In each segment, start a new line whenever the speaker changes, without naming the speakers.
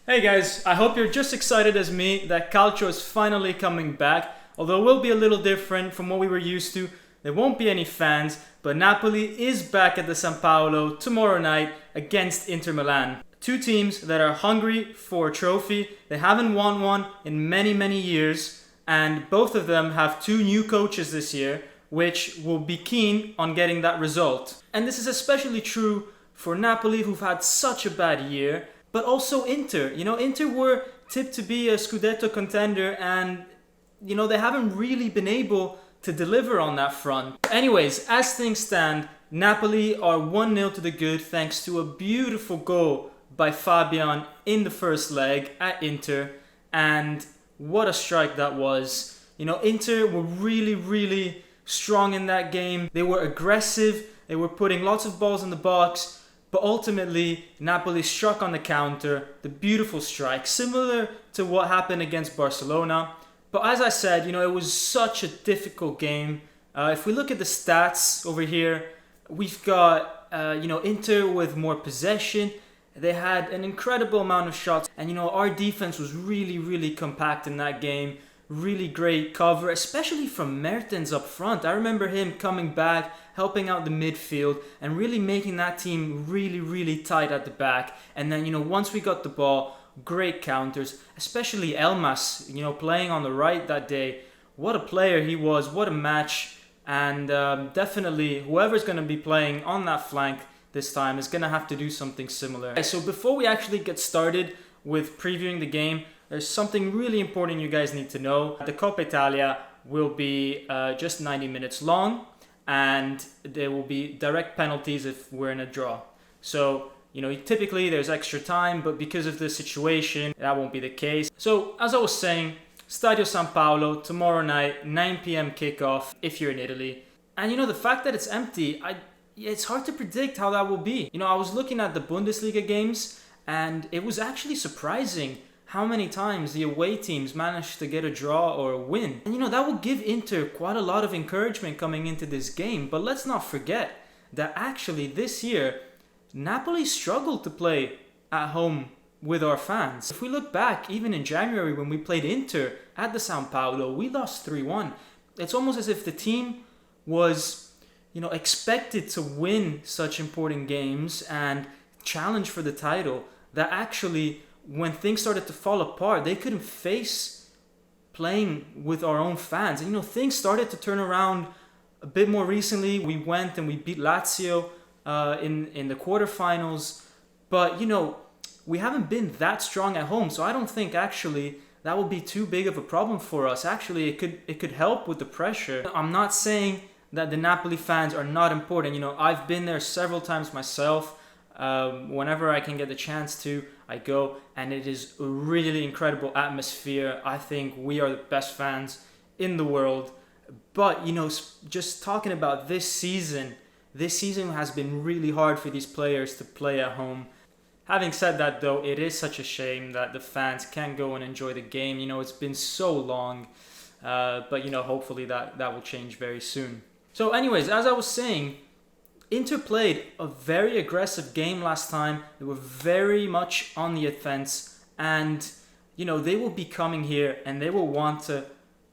Hey guys, I hope you're just excited as me that Calcio is finally coming back. Although it will be a little different from what we were used to. There won't be any fans, but Napoli is back at the San Paolo tomorrow night against Inter Milan. Two teams that are hungry for a trophy. They haven't won one in many years, and both of them have two new coaches this year, which will be keen on getting that result. And this is especially true for Napoli, who've had such a bad year, but also Inter. Inter were tipped to be a Scudetto contender, and they haven't really been able to deliver on that front. Anyways, as things stand, Napoli are 1-0 to the good thanks to a beautiful goal by Fabian in the first leg at Inter, and what a strike that was. Inter were really strong in that game. They were aggressive, they were putting lots of balls in the box, but ultimately Napoli struck on the counter, the beautiful strike, similar to what happened against Barcelona. But as I said, it was such a difficult game. If we look at the stats over here, we've got Inter with more possession. They had an incredible amount of shots, and our defense was really compact in that game. Really great cover, especially from Mertens up front. I remember him coming back, helping out the midfield, and really making that team really tight at the back. And then once we got the ball, great counters, especially Elmas, playing on the right that day. What a player he was, what a match. And definitely whoever's going to be playing on that flank this time is going to have to do something similar. So before we actually get started with previewing the game, there's something really important you guys need to know. The Coppa Italia will be just 90 minutes long, and there will be direct penalties if we're in a draw. So, typically there's extra time, but because of the situation, that won't be the case. So, as I was saying, Stadio San Paolo, tomorrow night, 9 p.m. kickoff, if you're in Italy. And the fact that it's empty, it's hard to predict how that will be. I was looking at the Bundesliga games, and it was actually surprising how many times the away teams managed to get a draw or a win. And that will give Inter quite a lot of encouragement coming into this game. But let's not forget that actually this year, Napoli struggled to play at home with our fans. If we look back, even in January when we played Inter at the San Paolo, we lost 3-1. It's almost as if the team was, expected to win such important games and challenge for the title, that actually when things started to fall apart, they couldn't face playing with our own fans. And things started to turn around a bit more recently. We went and we beat Lazio in the quarterfinals, but we haven't been that strong at home, so I don't think actually that will be too big of a problem for us. Actually, it could help with the pressure. I'm not saying that the Napoli fans are not important. I've been there several times myself. Whenever I can get the chance to, I go, and it is a really incredible atmosphere. I think we are the best fans in the world. But just talking about this season has been really hard for these players to play at home. Having said that though, it is such a shame that the fans can't go and enjoy the game. It's been so long, but hopefully that will change very soon. So anyways, as I was saying, Inter played a very aggressive game last time. They were very much on the offense, and they will be coming here and they will want to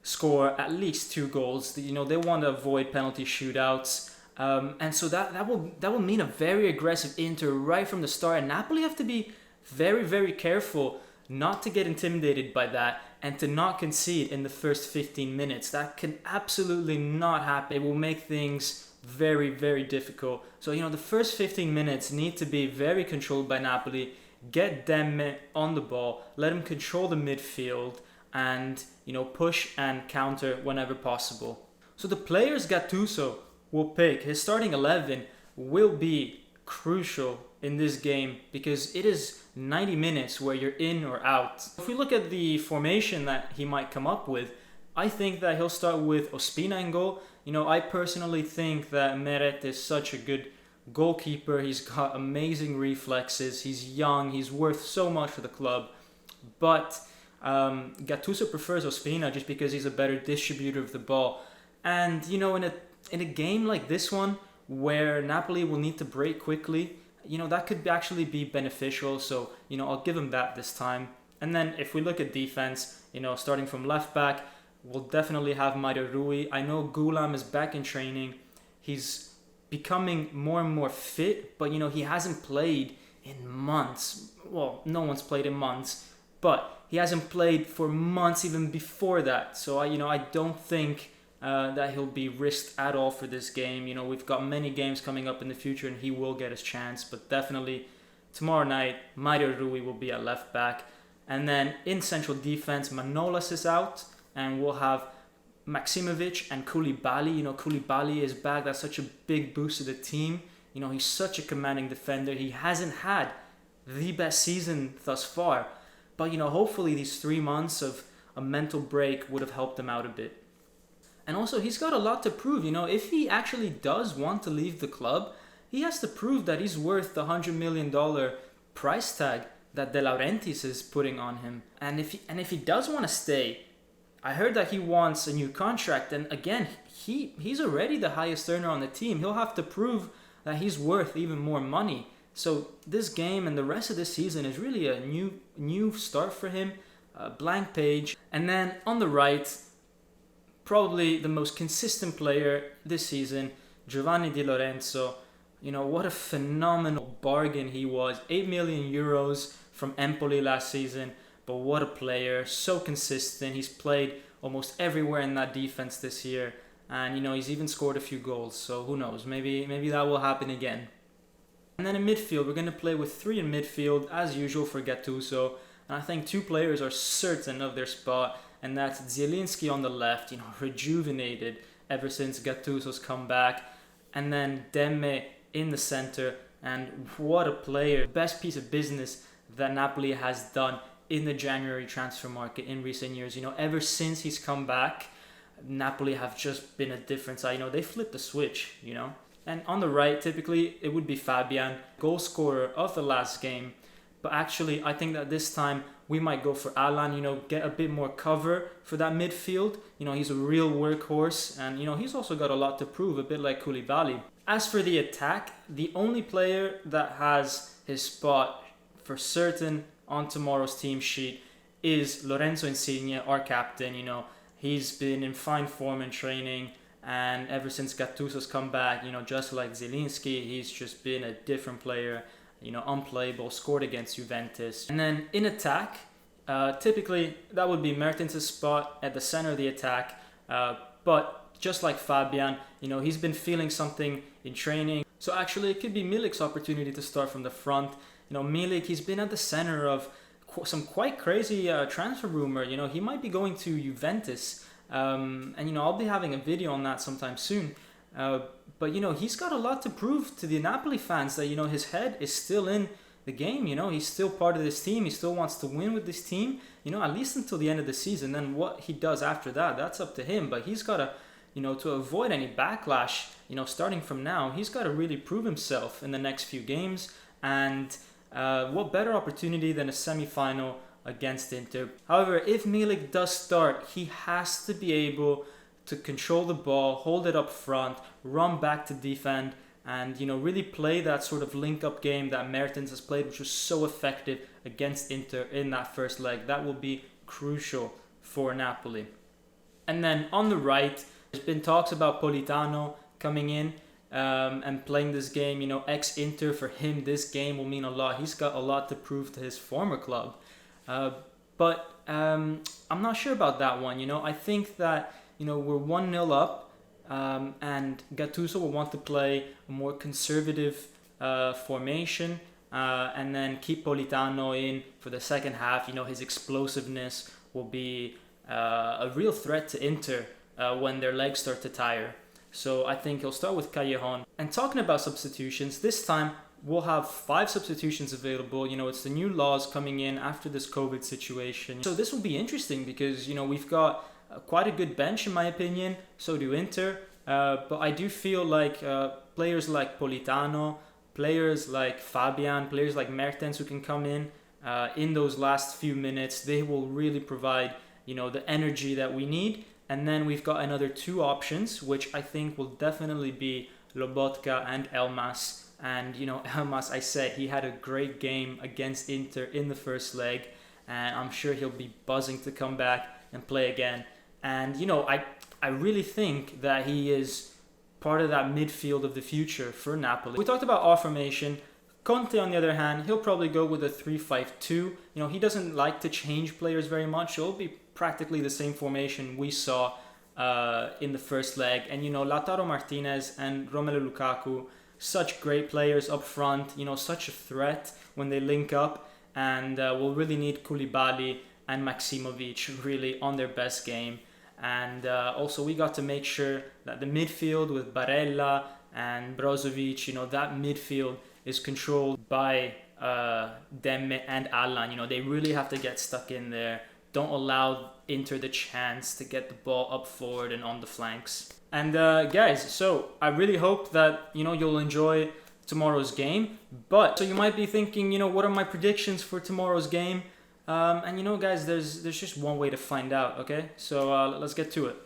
score at least 2 goals. They want to avoid penalty shootouts, and so that will mean a very aggressive Inter right from the start. And Napoli have to be very careful not to get intimidated by that and to not concede in the first 15 minutes. That can absolutely not happen. It will make things very difficult. So the first 15 minutes need to be very controlled by Napoli. Get them on the ball, let them control the midfield, and push and counter whenever possible. So the players Gattuso will pick, his starting 11 will be crucial in this game because it is 90 minutes where you're in or out. If we look at the formation that he might come up with, I think that he'll start with Ospina in goal. I personally think that Meret is such a good goalkeeper. He's got amazing reflexes. He's young. He's worth so much for the club. But Gattuso prefers Ospina just because he's a better distributor of the ball. And in a game like this one, where Napoli will need to break quickly that could actually be beneficial. So, I'll give him that this time. And then if we look at defense, starting from left back, we'll definitely have Mario Rui. I know Gulam is back in training. He's becoming more and more fit, but he hasn't played in months. Well, no one's played in months, but he hasn't played for months even before that. So I don't think that he'll be risked at all for this game. We've got many games coming up in the future, and he will get his chance. But definitely tomorrow night, Mario Rui will be at left back. And then in central defense, Manolas is out, and we'll have Maximovic and Koulibaly. Koulibaly is back. That's such a big boost to the team. He's such a commanding defender. He hasn't had the best season thus far. But, hopefully these 3 months of a mental break would have helped him out a bit. And also, he's got a lot to prove. If he actually does want to leave the club, he has to prove that he's worth the $100 million price tag that De Laurentiis is putting on him. And if he does want to stay, I heard that he wants a new contract. And again, he's already the highest earner on the team. He'll have to prove that he's worth even more money. So this game and the rest of this season is really a new start for him, a blank page. And then on the right, probably the most consistent player this season, Giovanni Dilorenzo. What a phenomenal bargain he was. 8 million euros from Empoli last season. But what a player, so consistent. He's played almost everywhere in that defense this year. And, he's even scored a few goals. So who knows, maybe that will happen again. And then in midfield, we're going to play with 3 in midfield, as usual for Gattuso. And I think 2 players are certain of their spot. And that's Zielinski on the left, rejuvenated ever since Gattuso's come back. And then Demme in the center. And what a player. Best piece of business that Napoli has done in the January transfer market in recent years. Ever since he's come back, Napoli have just been a different side. They flipped the switch, And on the right, typically, it would be Fabian, goal scorer of the last game. But actually, I think that this time we might go for Alan, get a bit more cover for that midfield. He's a real workhorse, and, he's also got a lot to prove, a bit like Koulibaly. As for the attack, the only player that has his spot for certain on tomorrow's team sheet is Lorenzo Insigne, our captain. He's been in fine form in training, and ever since Gattuso's come back, just like Zielinski, he's just been a different player, unplayable, scored against Juventus. And then in attack, typically that would be Mertens' spot at the center of the attack, but just like Fabian, he's been feeling something in training. So actually it could be Milik's opportunity to start from the front. Milik, he's been at the center of some quite crazy transfer rumor. He might be going to Juventus. And, I'll be having a video on that sometime soon. But, he's got a lot to prove to the Napoli fans that, his head is still in the game. He's still part of this team. He still wants to win with this team, at least until the end of the season. Then what he does after that, that's up to him. But he's got to, to avoid any backlash, starting from now, he's got to really prove himself in the next few games. And what better opportunity than a semi-final against Inter. However, if Milik does start, he has to be able to control the ball, hold it up front, run back to defend, and really play that sort of link-up game that Mertens has played, which was so effective against Inter in that first leg. That will be crucial for Napoli. And then on the right, there's been talks about Politano coming in and playing this game. Ex-Inter, for him, this game will mean a lot. He's got a lot to prove to his former club. But I'm not sure about that one. I think that, we're 1-0 up, and Gattuso will want to play a more conservative formation, and then keep Politano in for the second half. His explosiveness will be a real threat to Inter when their legs start to tire. So I think he'll start with Callejon. And talking about substitutions, this time we'll have 5 substitutions available. It's the new laws coming in after this COVID situation. So this will be interesting because, we've got quite a good bench in my opinion. So do Inter. But I do feel like players like Politano, players like Fabian, players like Mertens who can come in those last few minutes, they will really provide, the energy that we need. And then we've got another 2 options, which I think will definitely be Lobotka and Elmas. And you know, Elmas, I said he had a great game against Inter in the first leg, and I'm sure he'll be buzzing to come back and play again. And you know, I really think that he is part of that midfield of the future for Napoli. We talked about our formation. Conte, on the other hand, he'll probably go with a 3-5-2. You know, he doesn't like to change players very much. It'll be practically the same formation we saw in the first leg. And, you know, Lautaro Martinez and Romelu Lukaku, such great players up front, you know, such a threat when they link up. And we'll really need Koulibaly and Maximovic really on their best game. And also we got to make sure that the midfield with Barella and Brozovic, you know, that midfield is controlled by Demme and Allan. You know, they really have to get stuck in there. Don't allow Inter the chance to get the ball up forward and on the flanks. And guys, so I really hope that, you know, you'll enjoy tomorrow's game. But so you might be thinking, you know, what are my predictions for tomorrow's game? And you know, guys, there's just one way to find out, okay? So let's get to it.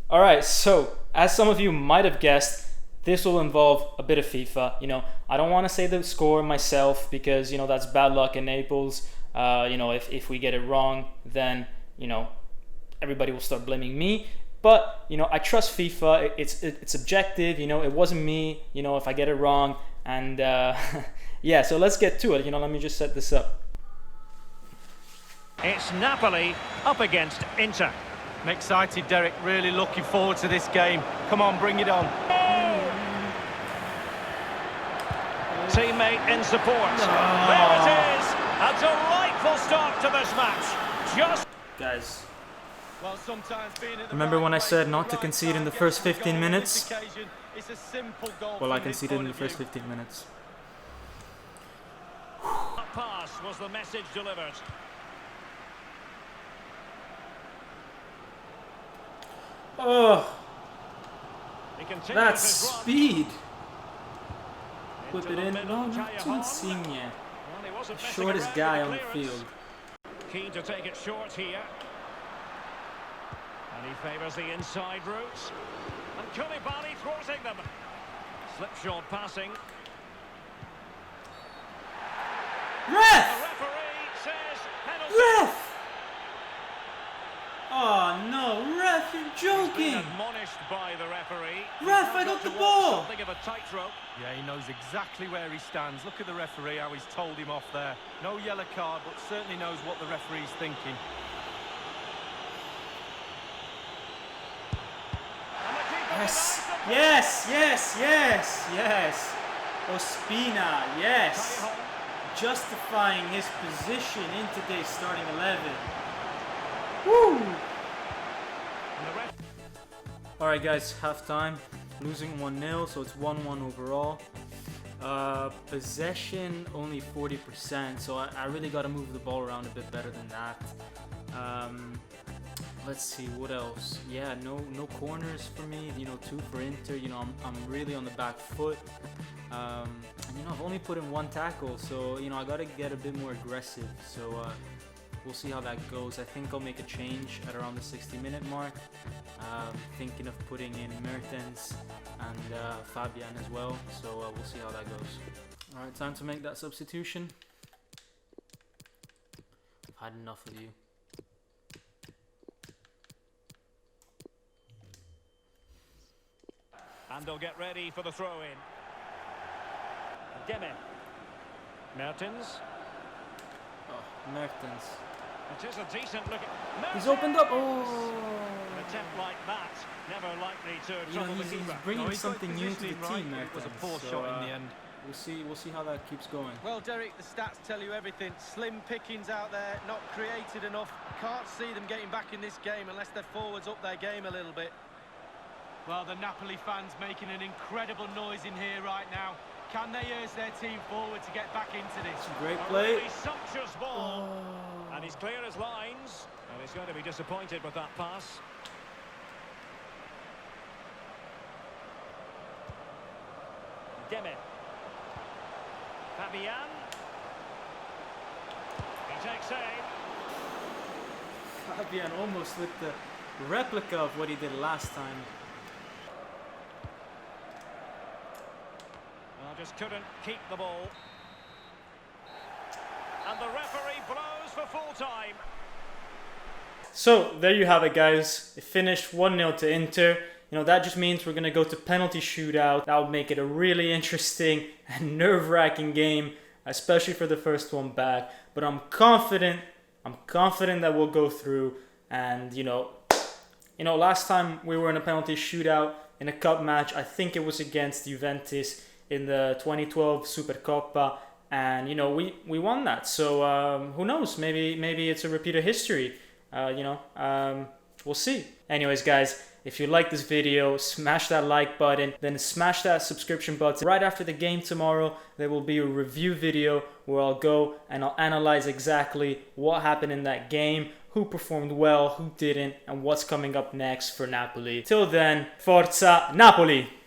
All right, so as some of you might have guessed, this will involve a bit of FIFA. You know, I don't want to say the score myself because, you know, that's bad luck in Naples. You know, if we get it wrong, then, you know, everybody will start blaming me. But, you know, I trust FIFA. It's objective. You know, it wasn't me, you know, if I get it wrong. And yeah, so let's get to it. You know, let me just set this up.
It's Napoli up against Inter.
I'm excited, Derek. Really looking forward to this game. Come on, bring it on.
Teammate in support. There it is. A delightful start to this match.
Guys,
well, sometimes being at the
remember
right
when I
place
said
at the
not to
right
concede in the
time
first
gets the
15
goal.
minutes?
On this occasion, it's a simple goal
Well, I
from his
conceded in
point
the
of
first
view.
15 minutes.
That pass was the message delivered.
Oh,
He continues
that's
his run.
speed. Whip
Into
it
the
in.
middle,
No, not to
Giovanni.
Insigne.
Well, he wasn't messing
Shortest
around
guy
with
on
the
the
clearance.
field.
Keen to take it short here. And he favours the inside route. And Koulibaly thwarting them. Slipshod passing. The
Ref!
referee says penalty.
Ref! Oh no, ref, you're
He's been
joking!
admonished by the referee.
Ref,
He's
I
now
got the
to walk
ball.
Something of a tightrope.
Yeah, he knows exactly where he stands. Look at the referee, how he's told him off there. No yellow card, but certainly knows what the referee's thinking.
And the keeper
Yes,
denies them.
yes, yes, yes, yes. Ospina, yes.
Cahill.
Justifying his position in today's starting 11. Woo!
And the ref
Alright guys, halftime. Losing 1-0, so it's 1-1 overall. Possession only 40%, so I really got to move the ball around a bit better than that. Let's see, what else? Yeah, no corners for me, you know, 2 for Inter. You know, I'm really on the back foot. And you know, I've only put in 1 tackle, so you know, I got to get a bit more aggressive. So we'll see how that goes. I think I'll make a change at around the 60-minute mark. Thinking of putting in Mertens and Fabian as well, so we'll see how that goes. Alright, time to make that substitution. I've had enough of you.
And they'll get ready for the throw-in. Demme. Mertens.
Oh, Mertens.
It is a decent look.
He's opened up. Oh!
An attempt like that, never likely to
You know,
trouble the
he's
keeper.
bringing
No, he got
something new to the
positioning
team,
right, but
Mertens.
it was a poor
so,
shot in the end.
We'll see how that keeps going.
Well, Derek, the stats tell you everything. Slim pickings out there, not created enough. Can't see them getting back in this game unless their forwards up their game a little bit. Well, the Napoli fans making an incredible noise in here right now. Can they urge their team forward to get back into this?
Great
A
play.
really sumptuous ball.
Oh.
And he's clear as lines. And he's going to be disappointed with that pass. Demme. Fabian. He takes aim.
Fabian almost with the replica of what he did last time.
just couldn't keep the ball. And the referee blows for full time.
So there you have it, guys. It finished 1-0 to Inter. You know, that just means we're going to go to penalty shootout. That would make it a really interesting and nerve-wracking game, especially for the first one back. But I'm confident that we'll go through. And, you know, last time we were in a penalty shootout in a cup match, I think it was against Juventus in the 2012 Supercoppa. And, you know, we won that. So who knows? Maybe it's a repeat of history. We'll see. Anyways, guys, if you like this video, smash that like button, then smash that subscription button. Right after the game tomorrow, there will be a review video where I'll go and I'll analyze exactly what happened in that game, who performed well, who didn't, and what's coming up next for Napoli. Till then, Forza Napoli!